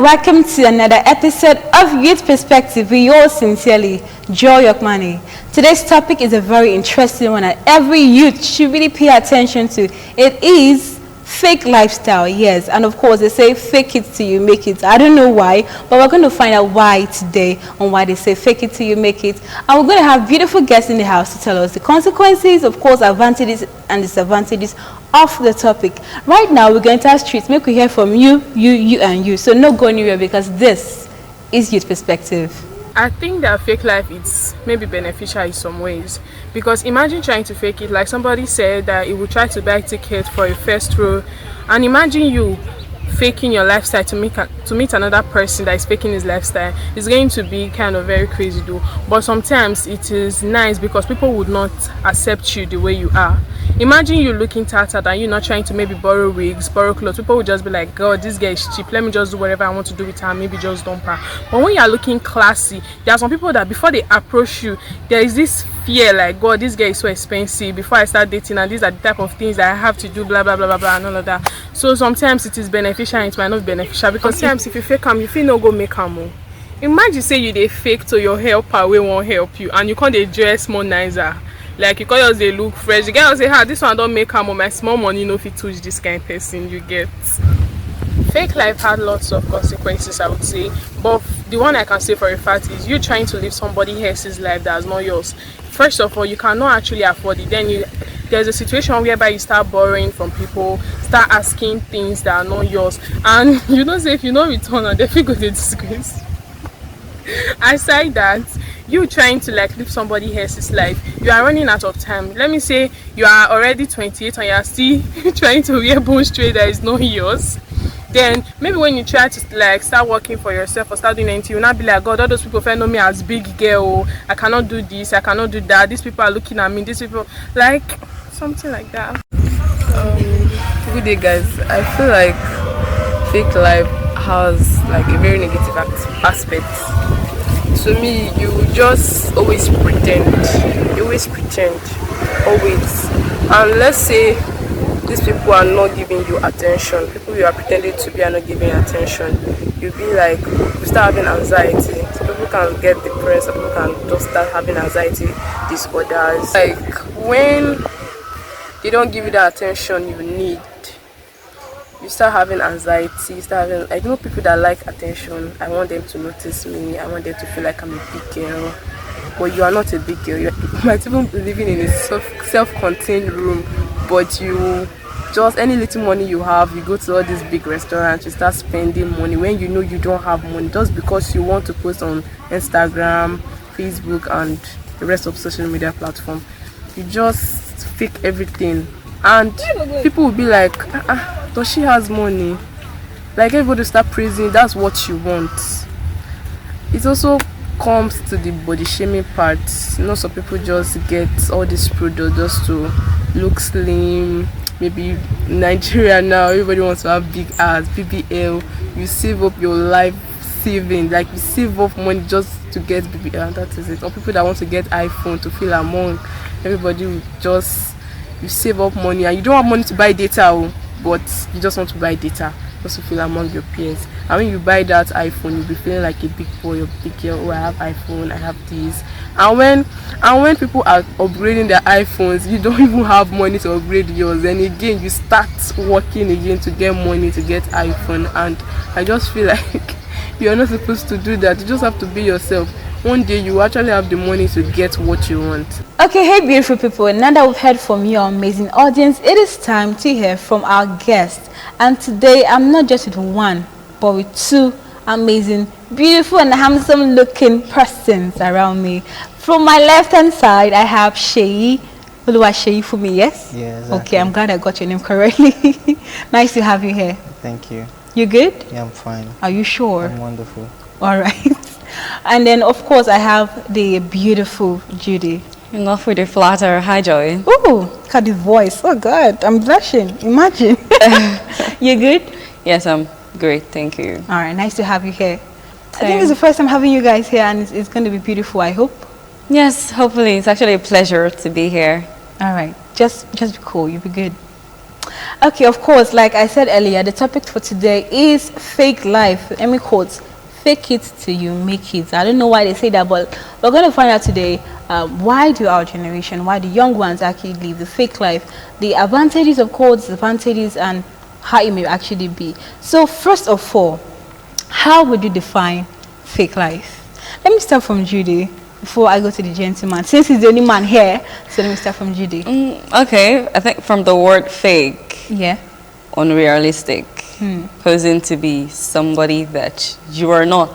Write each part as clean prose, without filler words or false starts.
and welcome to another episode of Youth Perspective with yours sincerely, Joy Yokmani. Today's topic is a very interesting one that every youth should really pay attention to. It is fake lifestyle, yes, and of course they say fake it till you make it. I don't know why, but we're going to find out why today on why they say fake it till you make it. And we're going to have beautiful guests in the house to tell us the consequences, of course, advantages and disadvantages of the topic. Right now we're going to ask streets, make we hear from you and you. So no go anywhere because this is Youth Perspective. I think that fake life is maybe beneficial in some ways, because imagine trying to fake it. Like somebody said that he would try to buy tickets for a first row, and imagine you faking your lifestyle to meet another person that is faking his lifestyle. It's going to be kind of very crazy though, but sometimes it is nice because people would not accept you the way you are. Imagine you looking tattered and you not trying to maybe borrow wigs, borrow clothes. People would just be like, God, this guy is cheap, let me just do whatever I want to do with her, maybe just dump her. But when you are looking classy, there are some people that before they approach you, there is this fear like, God, this guy is so expensive, before I start dating, and these are the type of things that I have to do, blah blah blah blah blah and all of that. So sometimes it is beneficial and it might not be beneficial, because sometimes if you fake am, you feel no go make am. Imagine say you dey fake to your helper wey won't help you, and you can't dey dress more nicer. Like you can't just they look fresh. You can't say, this one don't make am, my small money no fit touch this kind of person. You get. Fake life had lots of consequences, I would say, but the one I can say for a fact is you trying to live somebody else's life that's not yours. First of all, you cannot actually afford it. Then there's a situation whereby you start borrowing from people, start asking things that are not yours, and you don't say if you don't return, and they feel go to disgrace. Aside that, you trying to like live somebody else's life, you are running out of time. Let me say you are already 28 and you are still trying to wear bone straight that is not yours. Then maybe when you try to like start working for yourself or start doing anything, you'll not be like, God, all those people know me as big girl, I cannot do this, I cannot do that, these people are looking at me, these people, like something like that. Good day guys. I feel like fake life has like a very negative aspect. To me, you just always pretend. You always pretend. Always. And let's say these people are not giving you attention. People you are pretending to be are not giving you attention. You'll be like, you start having anxiety. So people can get depressed, or people can just start having anxiety disorders. Like when they don't give you the attention you need, you start having anxiety, you start having, I know people that like attention. I want them to notice me, I want them to feel like I'm a big girl. But you are not a big girl. You might even be living in a self-contained room, but you just, any little money you have, you go to all these big restaurants, you start spending money when you know you don't have money, just because you want to post on Instagram, Facebook and the rest of social media platform. You just fake everything, and people will be like, does she has money? Like everybody start praising, that's what you want. It also comes to the body shaming part. You know, some people just get all these products just to look slim. Maybe in Nigeria now, everybody wants to have big ass, BBL. You save up your life saving, like you save up money just to get BBL, and that is it. Or people that want to get iPhone to feel among everybody, will just, you save up money and you don't have money to buy data, but you just want to buy data just to feel among your peers. And when you buy that iPhone, you'll be feeling like a big boy or big girl. Oh, I have iPhone, I have this. And when people are upgrading their iPhones, you don't even have money to upgrade yours. And again, you start working again to get money to get iPhone. And I just feel like you're not supposed to do that. You just have to be yourself. One day you actually have the money to get what you want. Okay, hey beautiful people, now that we've heard from your amazing audience, it is time to hear from our guests. And today I'm not just with one, but with two amazing, beautiful and handsome looking persons around me. From my left hand side I have Sheyi Oluwaseyi for me, yes? Yeah, exactly. Okay, I'm glad I got your name correctly. Nice to have you here. Thank you. You good? Yeah, I'm fine. Are you sure? I'm wonderful. All right. And then of course I have the beautiful Judy. Enough with the flatter. Hi, Joy. Ooh, look at the voice. Oh God, I'm blushing. Imagine. You good? Yes, I'm great. Thank you. All right, nice to have you here. Same. I think it's the first time having you guys here, and it's going to be beautiful, I hope. Yes, hopefully. It's actually a pleasure to be here. All right, just be cool. You'll be good. Okay, of course, like I said earlier, the topic for today is fake life. Let me quote, fake it till you make it. I don't know why they say that, but we're going to find out today why do our generation, why the young ones actually live the fake life, the advantages, of course, disadvantages, and how it may actually be. So first of all, how would you define fake life? Let me start from Judy before I go to the gentleman, since he's the only man here. So let me start from Judy. Okay, I think from the word fake, Yeah. unrealistic, posing to be somebody that you are not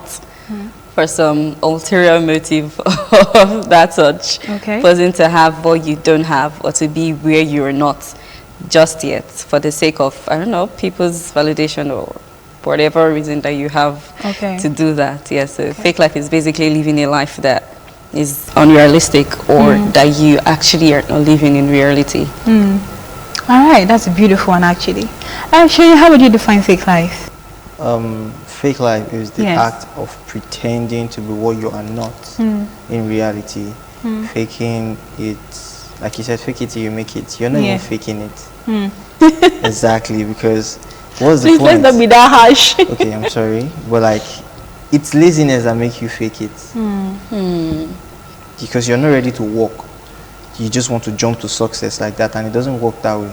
for some ulterior motive of that such. Okay. Posing to have what you don't have or to be where you are not just yet for the sake of, I don't know, people's validation or whatever reason that you have Okay. to do that. Yes, so fake life is basically living a life that is unrealistic or that you actually are not living in reality. All right, that's a beautiful one actually. Shani, how would you define fake life? Fake life is the Yes. act of pretending to be what you are not in reality. Faking it, like you said, fake it till you make it. You're not Yeah. even faking it. Exactly, because what's the Please point? let's not be that harsh. Okay, I'm sorry, but like, it's laziness that make you fake it. Because you're not ready to walk. You just want to jump to success like that, and it doesn't work that way.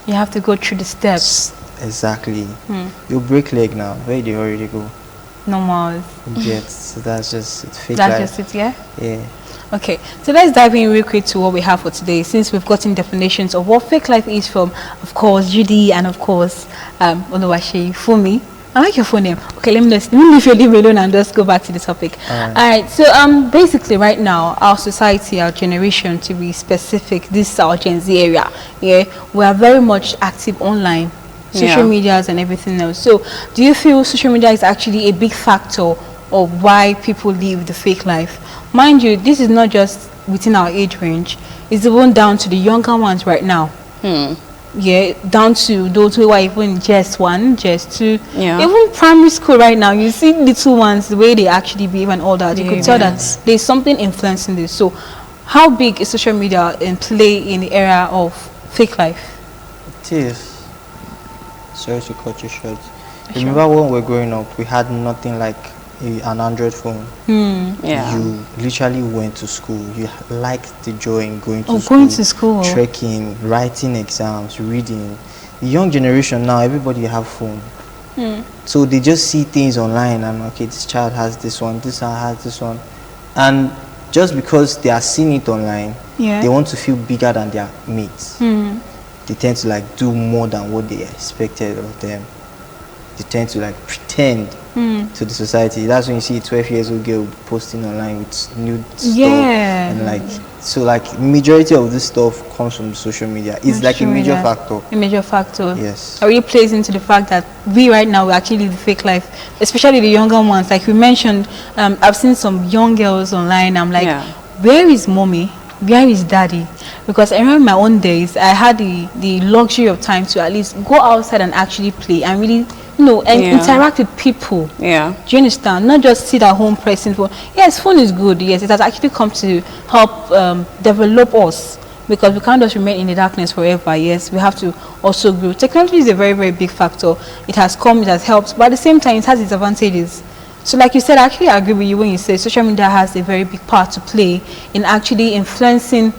You have to go through the steps. Exactly. You'll break leg now. Where do you already go? Normal. Get. So that's just it's fake That's life. just it, yeah? Yeah. Okay, so let's dive in real quick to what we have for today, since we've gotten definitions of what fake life is from, of course, Judy and, of course, Oluwaseyi Fumi. I like your full name. Okay, let me leave your name alone and just go back to the topic. All right, so basically right now, our society, our generation, to be specific, this is our Gen Z area, yeah, we are very much active online, social Yeah. medias and everything else. So do you feel social media is actually a big factor of why people live the fake life? Mind you, this is not just within our age range, it's even down to the younger ones right now. Yeah, down to those who are even just one, just two, Yeah. even primary school right now. You see little ones, the way they actually behave and all that. You could tell that Yes. there's something influencing this. So, how big is social media in play in the era of fake life? It is. Sorry to cut you short. Remember when we were growing up, we had nothing like an Android phone. Yeah. You literally went to school. You liked the joy in going to Oh, school. going to school. Trekking, writing exams, reading. The young generation now, everybody have phone. So they just see things online and okay, this child has this one, this one has this one. And just because they are seeing it online, Yeah. they want to feel bigger than their mates. They tend to like do more than what they expected of them. They tend to like pretend to the society. That's when you see a 12 years old girl posting online with nude stuff. Yeah. And like, so like majority of this stuff comes from social media. It's like a Social major media. factor. A major factor. Yes. It really plays into the fact that we right now we actually live the fake life, especially the younger ones. Like we mentioned, I've seen some young girls online. I'm like, Yeah. where is mommy? Where is daddy? Because I remember my own days, I had the luxury of time to at least go outside and actually play and really, and Yeah. interact with people. Yeah. Do you understand? Not just sit at home pressing phone. Yes, phone is good. Yes, it has actually come to help develop us, because we can't just remain in the darkness forever. Yes, we have to also grow. Technology is a very, very big factor. It has come, it has helped, but at the same time, it has its advantages. So like you said, I actually agree with you when you say social media has a very big part to play in actually influencing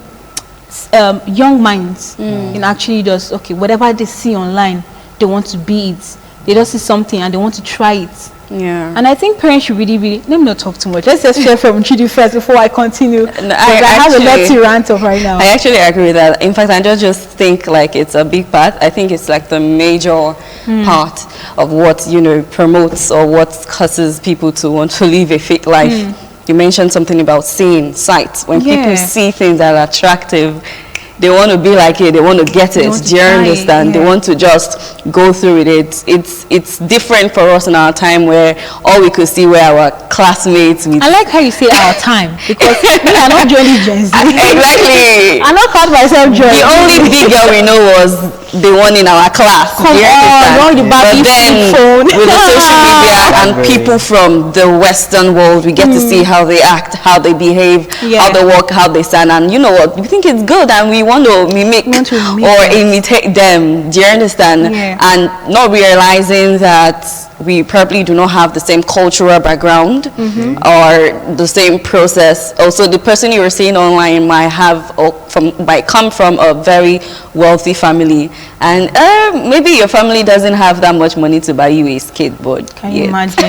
young minds in actually just, okay, whatever they see online, they want to be it. They just see something and they want to try it. Yeah. And I think parents should really, let me not talk too much. Let's just hear from Judy first before I continue. No, Because I have a lot to rant of right now. I actually agree with that. In fact, I just think like it's a big part. I think it's like the major part of what, promotes or what causes people to want to live a fake life. You mentioned something about seeing, sight. When Yeah. people see things that are attractive, they want to be like it, they want to get They it. want to Do you try it, understand? They yeah. want to just go through with it. It's different for us in our time where all we could see were our classmates with I like how you say our time, because we are not joining Gen Z. Exactly. I not call myself Joy. The only big girl we know was the one in our class. Come Do you on, understand? all the Barbie But then phone. with the social media and Very. people from the Western world, we get to see how they act, how they behave, Yeah. how they walk, how they stand, and you know what? We think it's good, and we want to mimic or imitate them. Do you understand? Yeah. And not realizing that we probably do not have the same cultural background or the same process. Also, the person you were seeing online might come from a very wealthy family, and maybe your family doesn't have that much money to buy you a skateboard. Can you imagine?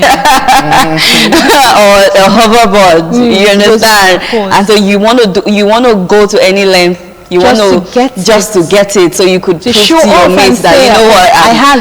Or a hoverboard. You understand? And so you want to go to any length. You want to get it, so you could prove to your mates that, you know what,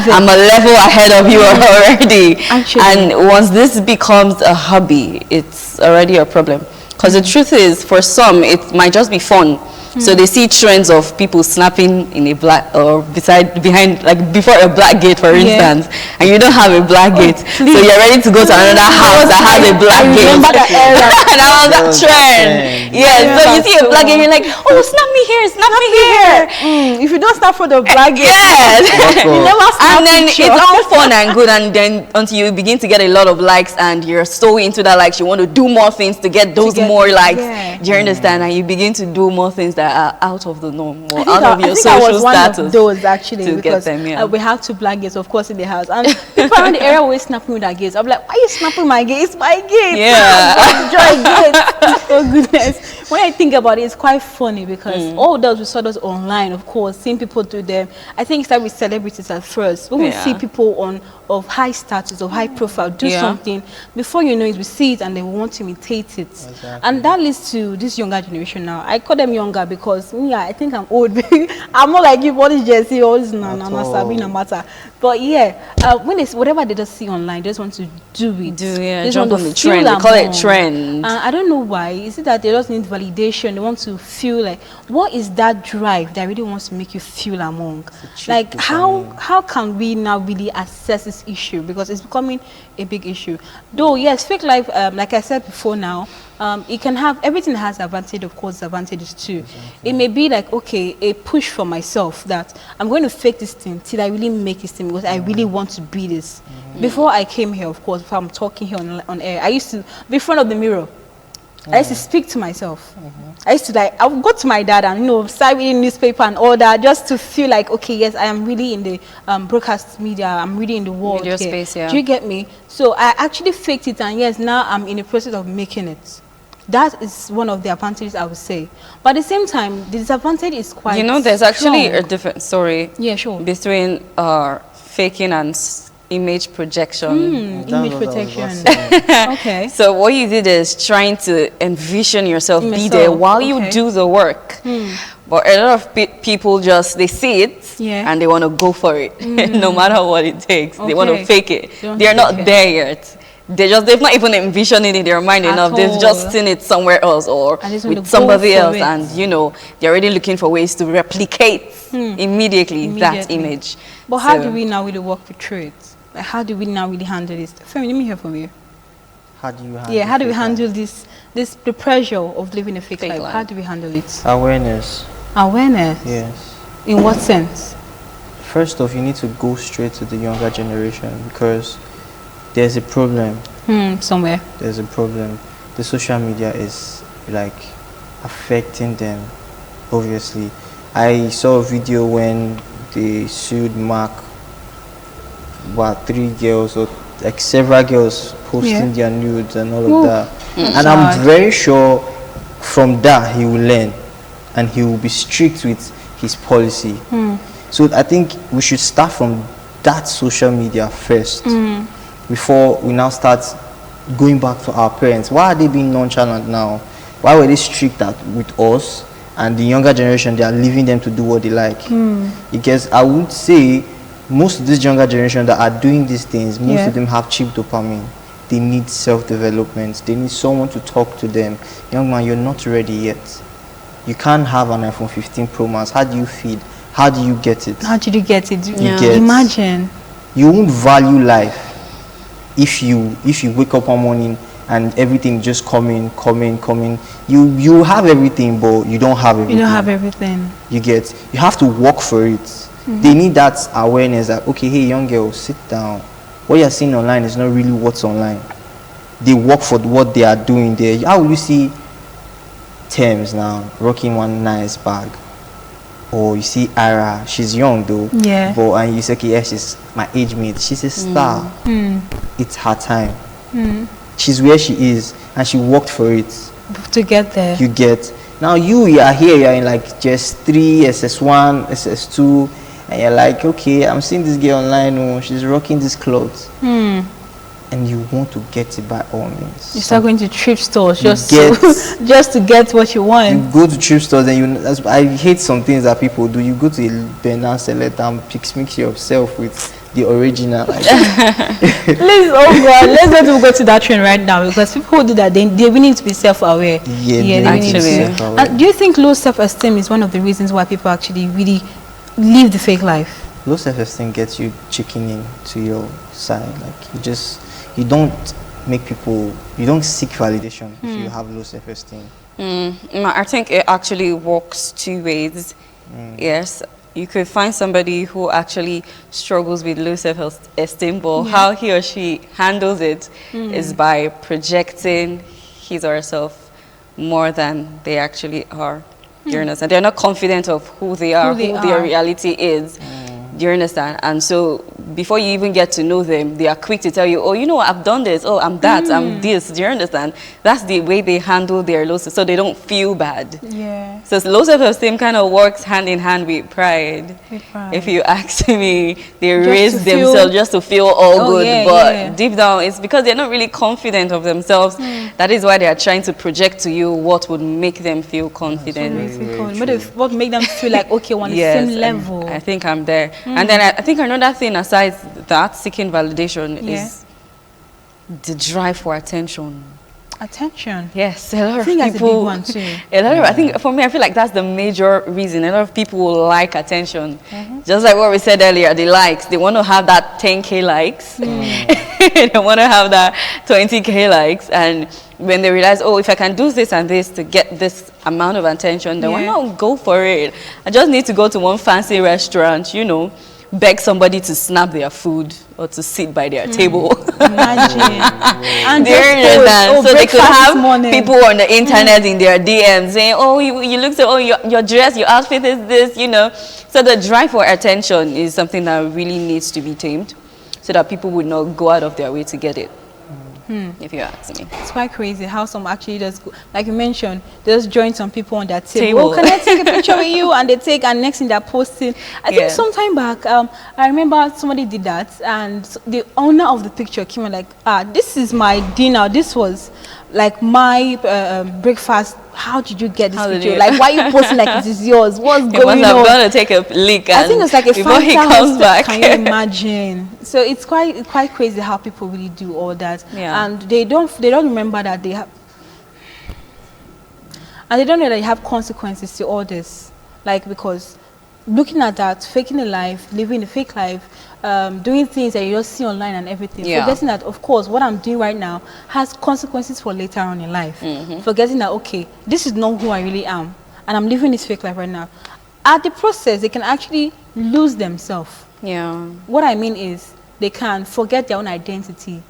I'm a level ahead of you already. Actually. And once this becomes a hobby, it's already a problem. Because the truth is, for some, it might just be fun. So they see trends of people snapping in a black or behind, like before a black gate, for instance, and you don't have a black gate, so you're ready to go to another house that has a black gate. Remember that era? That was that trend. Yeah. So you see a black gate, you're like, oh, snap me here, snap me here. If you don't snap for the black gate, you never snap. And then it's all fun and good, and then until you begin to get a lot of likes, and you're so into that likes, you want to do more things to get those more likes. Do you understand? And you begin to do more things that are out of the norm or out of your social status. I was one of those actually, to because get them, we have two black gates, of course, in the house, and people around the area always snapping with that gates. I'm like, why are you snapping my gate? It's my gate. Yeah. Enjoy gate. Oh goodness. When I think about it, it's quite funny because all those we saw those online, of course, seeing people do them. I think it started with celebrities at first. When we see people of high status or high profile do something, before you know it, we see it and they want to imitate it. Exactly. And that leads to this younger generation now. I call them younger because I think I'm old. I'm not like you, what is Jesse, all this Nana, Sabina matter. But when whatever they just see online, they just want to do it. They jump on the trend. They call it trend. I don't know why. Is it that they just need validation? They want to feel like, what is that drive that really wants to make you feel among? Like, how can we now really assess this issue? Because it's becoming a big issue. Though, yes, fake life, like I said before now, it can have, everything has advantage, of course, advantages too. Exactly. It may be like, okay, a push for myself that I'm going to fake this thing till I really make this thing because I really want to be this. Before I came here, of course, if I'm talking here on air, I used to be in front of the mirror. I used to speak to myself. I used to I would go to my dad and start reading newspaper and all that just to feel like, okay, yes, I am really in the broadcast media. I'm really in the world. Media space, yeah. Do you get me? So I actually faked it, and yes, now I'm in the process of making it. That is one of the advantages, I would say. But at the same time, the disadvantage is quite there's actually a different story between faking and image projection. Image protection. Okay. So what you did is trying to envision yourself be there while you do the work. But a lot of people they see it and they want to go for it, no matter what it takes. They want to fake it. They're not there yet. They've not even envisioned it in their mind enough. They've just seen it somewhere else or with somebody else, and they're already looking for ways to replicate immediately that image. But how do we now really work with it? Like, how do we now really handle this? Femi, let me hear from you. How do you handle how do we handle the pressure of living a fake life? How do we handle it? Awareness. Awareness? Yes. In what sense? First off, you need to go straight to the younger generation because there's a problem. Somewhere. There's a problem. The social media is like affecting them, obviously. I saw a video when they sued Mark, 3 girls or like several girls posting their nudes and all of that. And I'm very sure from that he will learn and he will be strict with his policy. So I think we should start from that social media first before we now start going back to our parents. Why are they being nonchalant now? Why were they strict with us? And the younger generation, they are leaving them to do what they like. Because I would say most of this younger generation that are doing these things, most of them have cheap dopamine. They need self-development. They need someone to talk to them. Young man, you're not ready yet. You can't have an iPhone 15 Pro Max. How do you feed? How do you get it? How did you get it? Imagine. You won't value life if you wake up one morning and everything just coming. You have everything, but you don't have everything. You don't have everything. You have to work for it. They need that awareness that, okay, hey, young girl, sit down. What you're seeing online is not really what's online. They work for what they are doing there. How will you see Thames now rocking one nice bag? Or you see Ara, she's young though. Yeah. But and you say, okay, yeah, she's my age mate. She's a star. It's her time. She's where she is, and she worked for it. To get there. You get. Now you are here. You're in like just 3, SS1, SS2, and you're like, okay, I'm seeing this girl online. Oh, she's rocking these clothes. And you want to get it by all means. You start going to thrift stores You just get- to, just to get what you want. You go to thrift stores and I hate some things that people do. You go to a Benin Select and mix yourself with the original. Like, Let's not even go to that trend right now, because people who do that, they really need to be self-aware. they they really need Actually. to. self-aware. And do you think low self-esteem is one of the reasons why people actually really live the fake life? Low self-esteem gets you chickening to your side. Like you don't seek validation if you have low self-esteem. I think it actually works two ways. Yes, you could find somebody who actually struggles with low self-esteem, but how he or she handles it is by projecting his or herself more than they actually are. Do you understand? They're not confident of who they are, who their reality is. Do you understand? And so before you even get to know them, they are quick to tell you, oh, you know what, I've done this, oh, I'm that, I'm this. Do you understand? That's the way they handle their low self, so they don't feel bad. Yeah. So low self-esteem kind of works hand in hand with pride. If you ask me, they raise themselves just to feel all good, but deep down it's because they're not really confident of themselves. That is why they are trying to project to you what would make them feel confident. What make them feel like, okay, we're on the Yes, same level? I think I'm there. And then I think another thing aside that, seeking validation, is the drive for attention. Attention. Yes, a lot of I think that's a people. big one too. I think for me, I feel like that's the major reason. A lot of people like attention. Just like what we said earlier, the likes. They want to have that 10K likes. They want to have that 20K likes. And when they realize, oh, if I can do this and this to get this amount of attention, then why not go for it? I just need to go to one fancy restaurant, you know, beg somebody to snap their food or to sit by their table. Imagine. And So they could have people on the internet in their DMs saying, oh, you look so, oh, your dress, your outfit is this, you know. So the drive for attention is something that really needs to be tamed so that people would not go out of their way to get it. If you ask me. It's quite crazy how some actually just go, like you mentioned, they just join some people on their table. Oh, can I take a picture with you? And they take, and next thing they're posting. I think sometime back, I remember somebody did that, and the owner of the picture came and like, this is my dinner. This was like my breakfast. How did you get this picture? Like, why are you posting like this is yours? What's going on? I'm going to take a leak. I think it's like a before he comes back. Can you imagine? So it's quite crazy how people really do all that, and they don't remember that they have, and they don't know that you have consequences to all this. Like, because looking at that, faking a life, living a fake life, doing things that you just see online and everything, forgetting that, of course, what I'm doing right now has consequences for later on in life. Forgetting that, okay, this is not who I really am, and I'm living this fake life right now. At the process, they can actually lose themselves. What I mean is, they can forget their own identity.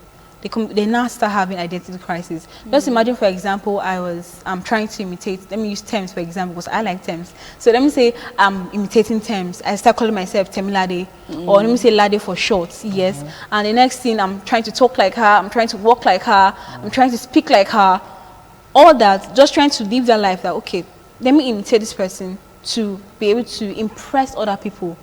They now start having identity crisis. Just imagine, for example, I'm trying to imitate, let me use Thames for example, because I like Thames. So let me say I'm imitating Thames. I start calling myself Temilade, or let me say Lade for short, yes. And the next thing, I'm trying to talk like her, I'm trying to walk like her, I'm trying to speak like her. All that, just trying to live that life that, okay, let me imitate this person to be able to impress other people.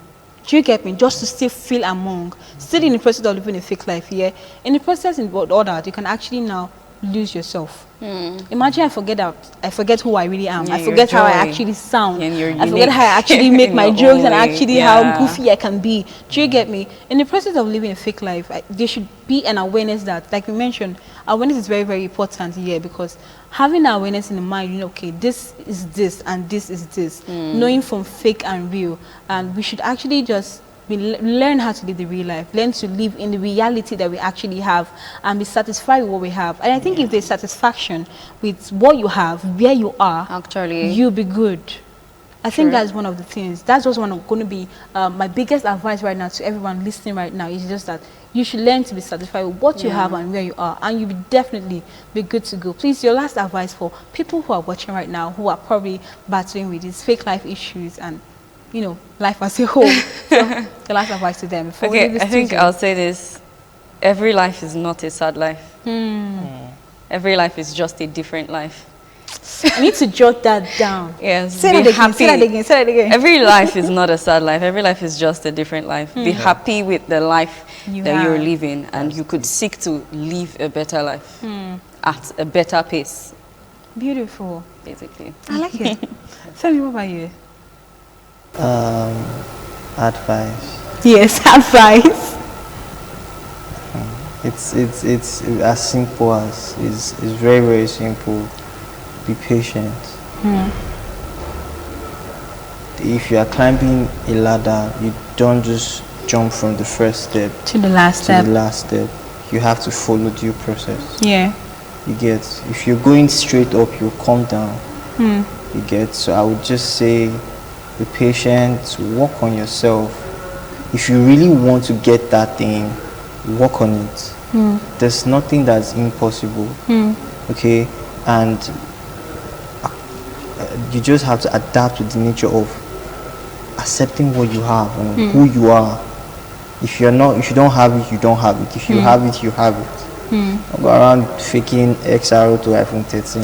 Do you get me? Just to still feel among, still in the process of living a fake life, in the process in all that, you can actually now lose yourself. Imagine I forget who I really am. I forget how I actually sound. I forget how I actually make my jokes and actually how goofy I can be. Do you get me? In the process of living a fake life, there should be an awareness that, like we mentioned, awareness is very, very important here, because having awareness in the mind, you know, okay, this is this and this is this, knowing from fake and real, and we should actually just learn how to live the real life, learn to live in the reality that we actually have, and be satisfied with what we have. And I think if there's satisfaction with what you have, where you are, actually, you'll be good. I think that's one of the things. That's just going to be my biggest advice right now to everyone listening right now, is just that you should learn to be satisfied with what you have and where you are, and you'll definitely be good to go. Please, your last advice for people who are watching right now, who are probably battling with these fake life issues and you know, life as a whole. So, the last advice to them. Before we leave Okay, the I think studio. I'll say this. Every life is not a sad life. Every life is just a different life. I need to jot that down. Yes, Say be that again, happy. say that again, say that again. Every life is not a sad life. Every life is just a different life. Be happy with the life that you're living, and you could seek to live a better life at a better pace, Beautiful. basically. I like it. Femi, what about you? Advice. Yes, advice. It's as simple as it's very, very simple. Be patient. If you are climbing a ladder, you don't just jump from the first step To the last to step. the last step. You have to follow due process. Yeah. You get, if you're going straight up, you'll come down. You get, so I would just say, be patient, work on yourself. If you really want to get that thing, work on it. There's nothing that's impossible. Okay, and you just have to adapt to the nature of accepting what you have and who you are. If you don't have it, you don't have it. If you have it, you have it. Don't go around faking XRO to iPhone 13.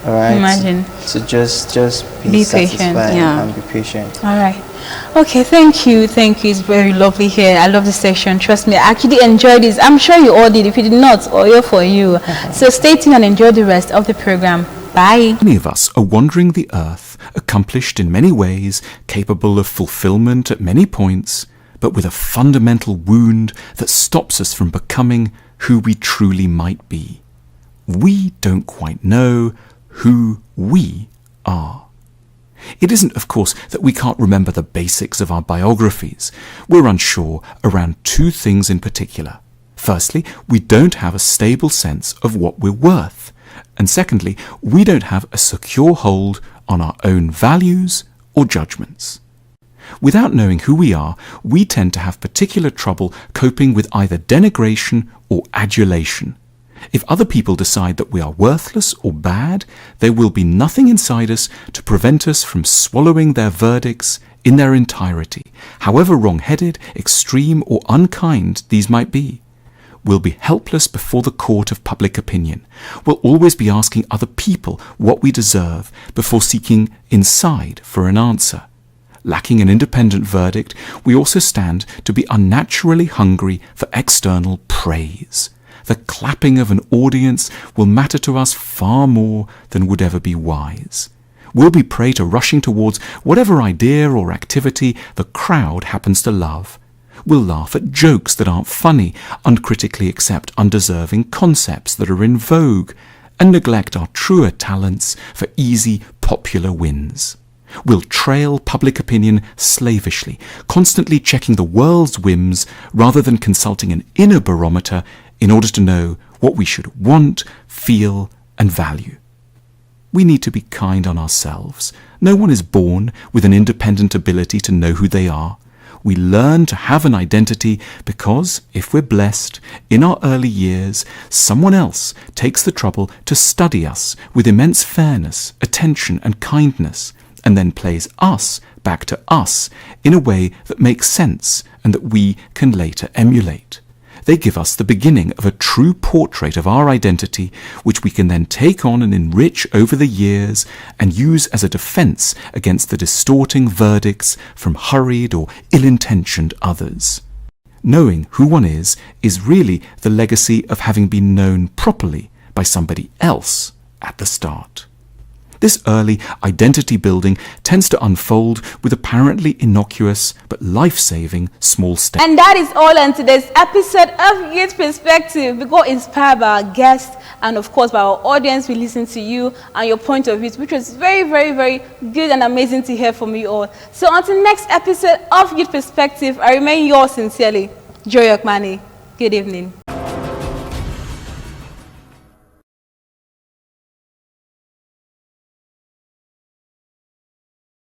All right. Imagine. So just be Be patient, satisfied yeah. and be patient. All right. Okay, thank you. Thank you. It's very lovely here. I love this section. Trust me, I actually enjoyed this. I'm sure you all did. If you did not, all for you. So stay tuned and enjoy the rest of the program. Bye. Many of us are wandering the earth, accomplished in many ways, capable of fulfillment at many points, but with a fundamental wound that stops us from becoming who we truly might be. We don't quite know who we are. It isn't, of course, that we can't remember the basics of our biographies. We're unsure around two things in particular. Firstly, we don't have a stable sense of what we're worth. And secondly, we don't have a secure hold on our own values or judgments. Without knowing who we are, we tend to have particular trouble coping with either denigration or adulation. If other people decide that we are worthless or bad, there will be nothing inside us to prevent us from swallowing their verdicts in their entirety, however wrong-headed, extreme or unkind these might be. We'll be helpless before the court of public opinion. We'll always be asking other people what we deserve before seeking inside for an answer. Lacking an independent verdict, we also stand to be unnaturally hungry for external praise. The clapping of an audience will matter to us far more than would ever be wise. We'll be prey to rushing towards whatever idea or activity the crowd happens to love. We'll laugh at jokes that aren't funny, uncritically accept undeserving concepts that are in vogue, and neglect our truer talents for easy, popular wins. We'll trail public opinion slavishly, constantly checking the world's whims rather than consulting an inner barometer in order to know what we should want, feel, and value. We need to be kind on ourselves. No one is born with an independent ability to know who they are. We learn to have an identity because, if we're blessed, in our early years, someone else takes the trouble to study us with immense fairness, attention, and kindness, and then plays us back to us in a way that makes sense and that we can later emulate. They give us the beginning of a true portrait of our identity, which we can then take on and enrich over the years and use as a defense against the distorting verdicts from hurried or ill-intentioned others. Knowing who one is really the legacy of having been known properly by somebody else at the start. This early identity building tends to unfold with apparently innocuous but life-saving small steps. And that is all on today's episode of Youth Perspective. We got inspired by our guests and of course by our audience. We listened to you and your point of view, which was very, very, very good and amazing to hear from you all. So until next episode of Youth Perspective, I remain yours sincerely, Joy Okmani. Good evening.